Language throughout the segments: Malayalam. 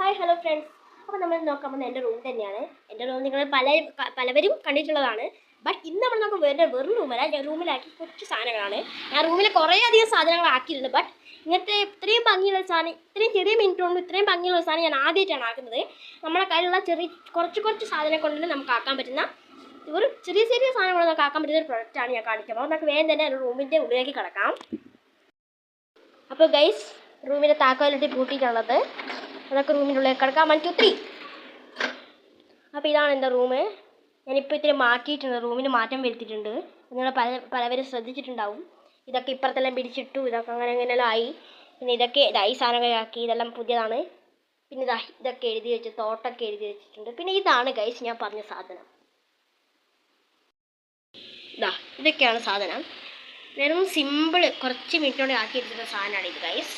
Hi hello friends. അപ്പോൾ നമ്മൾ നോക്കാൻ പോകുന്നത് എൻ്റെ റൂം തന്നെയാണ്. എൻ്റെ റൂം നിങ്ങൾ പലവരും കണ്ടിട്ടുള്ളതാണ്. ബട്ട് ഇന്ന് നമ്മൾ നമുക്ക് വെറും റൂമല്ല, ഞാൻ റൂമിലാക്കി കുറച്ച് സാധനങ്ങളാണ്. ഞാൻ റൂമിൽ കുറേ അധികം സാധനങ്ങൾ ആക്കിയിട്ടുണ്ട്. ബട്ട് ഇങ്ങനത്തെ ഇത്രയും ഭംഗിയുള്ള സാധനം, ഇത്രയും ചെറിയ മിനിറ്റ് കൊണ്ട് ഇത്രയും ഭംഗിയുള്ള സാധനം ഞാൻ ആദ്യമായിട്ടാണ് ആക്കുന്നത്. നമ്മളെ കയ്യിലുള്ള കുറച്ച് സാധനം കൊണ്ട് നമുക്ക് ആക്കാൻ പറ്റുന്ന ഒരു ചെറിയ സാധനങ്ങൾ നമുക്ക് ആക്കാൻ പറ്റുന്ന ഒരു പ്രൊഡക്റ്റാണ് ഞാൻ കാണിക്കുന്നത്. അപ്പോൾ നമുക്ക് വേഗം തന്നെ റൂമിൻ്റെ ഉള്ളിലേക്ക് കിടക്കാം. അപ്പോൾ ഗൈസ്, റൂമിൻ്റെ താക്കോലിട്ട് പൂട്ടിയിട്ടുള്ളത്, അതൊക്കെ റൂമിൻ്റെ ഉള്ളിലേക്ക് കിടക്കാം. 1 2 3. അപ്പോൾ ഇതാണ് എൻ്റെ റൂം. ഞാനിപ്പോൾ ഇത്തിരി മാറ്റിയിട്ടുണ്ട്, റൂമിന് മാറ്റം വരുത്തിയിട്ടുണ്ട്. നിങ്ങൾ പലവരും ശ്രദ്ധിച്ചിട്ടുണ്ടാവും. ഇതൊക്കെ ഇപ്പുറത്തെല്ലാം പിടിച്ചിട്ടു, ഇതൊക്കെ അങ്ങനെയെല്ലാം ആയി. പിന്നെ ഇതൊക്കെ ഈ സാധനങ്ങളാക്കി, ഇതെല്ലാം പുതിയതാണ്. പിന്നെ ഇതൊക്കെ എഴുതി വെച്ച്, തോട്ടൊക്കെ എഴുതി വെച്ചിട്ടുണ്ട്. പിന്നെ ഇതാണ് ഗൈസ് ഞാൻ പറഞ്ഞ സാധനം. ഇതൊക്കെയാണ് സാധനം. വെറും സിമ്പിൾ കുറച്ച് മിനിറ്റോടെ ആക്കി എടുത്തിട്ടുള്ള സാധനമാണ് ഇത് ഗൈസ്.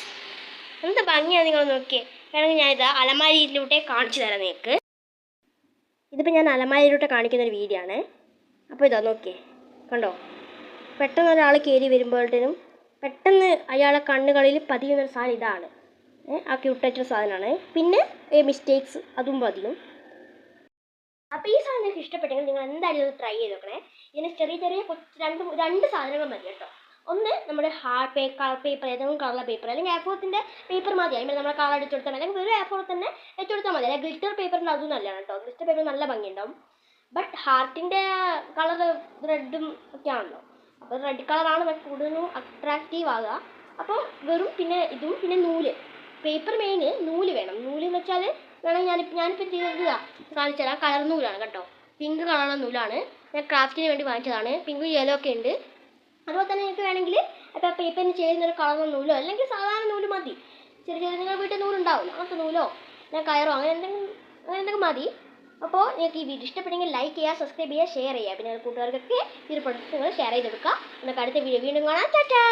എന്ത് ഭംഗിയാണ് നിങ്ങൾ നോക്കിയേ. വേണമെങ്കിൽ ഞാനിത് അലമാരിയിലൂടെ കാണിച്ചു തരാം നിങ്ങൾക്ക്. ഇതിപ്പോൾ ഞാൻ അലമാരിയിലൂടെ കാണിക്കുന്നൊരു വീഡിയോ ആണ്. അപ്പോൾ ഇതാ നോക്കിയേ, കണ്ടോ? പെട്ടെന്ന് ഒരാൾ കയറി വരുമ്പോഴത്തേനും പെട്ടെന്ന് അയാളെ കണ്ണുകളിൽ പതിയുന്നൊരു സാധനം ഇതാണ്. ആക്കി വിട്ടൊരു സാധനമാണ്. പിന്നെ മിസ്റ്റേക്സ് അതും പതിയും. അപ്പോൾ ഈ സാധനം നിങ്ങൾക്ക് ഇഷ്ടപ്പെട്ടെങ്കിൽ നിങ്ങൾ എന്തായാലും ഇത് ട്രൈ ചെയ്ത് നോക്കണേ. ഇതിന് ചെറിയ രണ്ട് സാധനങ്ങൾ മതി കേട്ടോ. ഒന്ന് നമ്മുടെ കളർ പേപ്പർ, ഏതെങ്കിലും കളർ പേപ്പർ അല്ലെങ്കിൽ A4 പേപ്പർ മതി. അതിന് നമ്മൾ കളർ അടിച്ചു കൊടുത്താൽ അല്ലെങ്കിൽ ഒരു A4 തന്നെ വെച്ച് കൊടുത്താൽ മതി. അല്ലെങ്കിൽ ഗ്ലിറ്റർ പേപ്പറിൻ്റെ അതും നല്ലതാണ് കേട്ടോ. ഗ്ലിറ്റർ പേപ്പർ നല്ല ഭംഗിയുണ്ടാവും. ബട്ട് ഹാർട്ടിൻ്റെ കളർ റെഡും ഒക്കെ ആണല്ലോ. അപ്പോൾ റെഡ് കളറാണ് കൂടുതലും അട്രാക്റ്റീവ് ആകുക. അപ്പോൾ വെറും പിന്നെ ഇതും പിന്നെ നൂല്, പേപ്പർ മെയിൻ നൂല് വേണം. നൂല് എന്ന് വെച്ചാൽ വേണമെങ്കിൽ ഞാനിപ്പോൾ ചെയ്തത് കാണിച്ചു തരാം. കളർ നൂലാണ് കേട്ടോ, പിങ്ക് കളറുള്ള നൂലാണ്. ഞാൻ ക്രാഫ്റ്റിന് വേണ്ടി വാങ്ങിച്ചതാണ്. പിങ്ക് യെല്ലോ ഒക്കെ ഉണ്ട്. അതുപോലെ തന്നെ നിങ്ങൾക്ക് വേണമെങ്കിൽ ഇപ്പോൾ പേപ്പറിന് ചെയ്യുന്നൊരു കളർ നൂലോ അല്ലെങ്കിൽ സാധാരണ നൂല് മതി. ചെറിയ നിങ്ങൾ വീട്ടിൽ നൂലുണ്ടാവില്ല, അങ്ങനത്തെ നൂലോ അല്ലെങ്കിൽ കയറോ അങ്ങനെ എന്തെങ്കിലും മതി. അപ്പോൾ നിങ്ങൾക്ക് ഈ വീഡിയോ ഇഷ്ടപ്പെട്ടെങ്കിൽ ലൈക്ക് ചെയ്യുക, സബ്സ്ക്രൈബ് ചെയ്യുക, ഷെയർ ചെയ്യുക. പിന്നെ കൂട്ടുകാർക്കൊക്കെ ഈ ഒരു പ്രൊഡക്റ്റ് നിങ്ങൾ ഷെയർ ചെയ്തെടുക്കുക. നമുക്ക് അടുത്ത വീഡിയോ വീണ്ടും കാണാം. ടാറ്റാ.